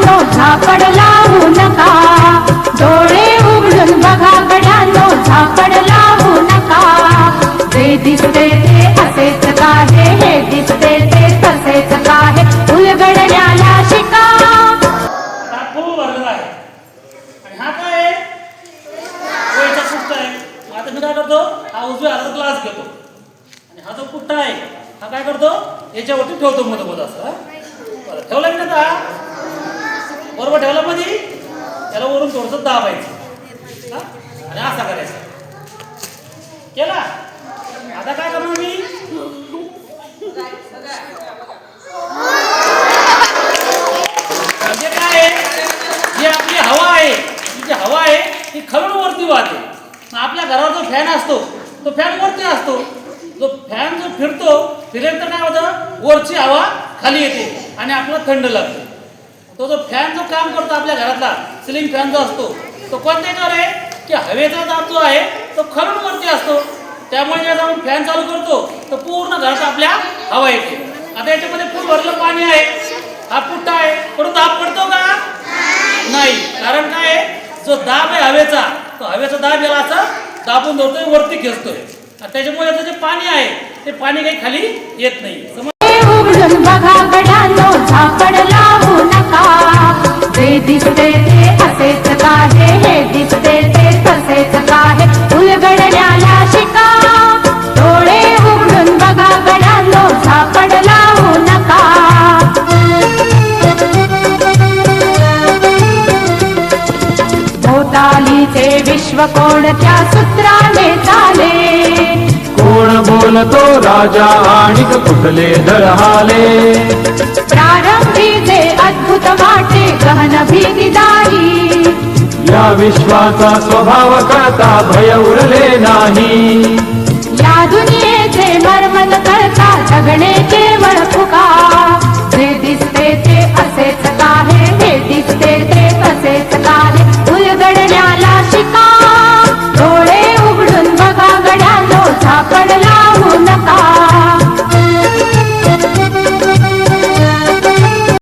गड्यांनो झापड लावू नका, डोळे उघडून बघा गड्यांनो झापड लावू नका. जे दिसते ते असेच काहे, हे दिसते ते तसेच काहे, उलगडण्याला शिका. फुल भरलेला आहे आणि हा काय आहे वयचा पुट्टा आहे. आता मी काय करतो, हा उजव्या हातात ग्लास घेतो आणि हा जो पुट्टा आहे हा काय करतो याच्यावरती ठेवतो मधोमध असं. बरं ठेवला की आता बरोबर ठेवला मध्ये त्याला वरून थोडंसं दाबायचं आणि असा करायचा केला. आता काय करणार मी म्हणजे काय आहे जी आपली हवा आहे, जी हवा आहे ती खालून वरती वाहते. आपल्या घरावर जो फॅन असतो तो फॅन वरती असतो, जो फॅन जो फिरतो फिरेल तर काय होतं वरची हवा खाली येते आणि आपल्याला थंड लागते. तो जो फॅन जो काम करतो आपल्या घरातला सिलिंग फॅन जो असतो तो कोणत्या याच्यावर आहे की हवेचा दाब जो आहे तो खालून वरती असतो. त्यामुळे जेव्हा आपण फॅन चालू करतो तर पूर्ण घरात आपल्या हवा येते. आता याच्यामध्ये फुल भरलं पाणी आहे, हा पुट्टा आहे, पण दाब पडतो का नाही, कारण काय आहे जो दाब आहे हवेचा तो हवेचा दाब याला असं दाबून धरतोय वरती खेचतोय. त्याच्यामुळे याचं जे पाणी आहे ते पाणी काही खाली येत नाही. उघडून बघा गड्यांनो झापड लावू नका, जे दिसते ते असेच काहे, हे दिसते ते तसेच काहे, उलगडण्याला शिका. डोळे उघडून बघा गड्यांनो झापड लावू नका. भोवतालीचे विश्व कोणत्या सूत्राने चाले, कोण बोलतो राजा आणि कुठले दळहाले. प्रारंभी जे अद्भुत वाटे गहन भीतीदायी, या विश्वाचा स्वभाव कळता भय उरले नाही. या दुनियेचे मर्मन कळता जगणे केवळ फुका. जे दिसते ते असेच काहे, हे दिसते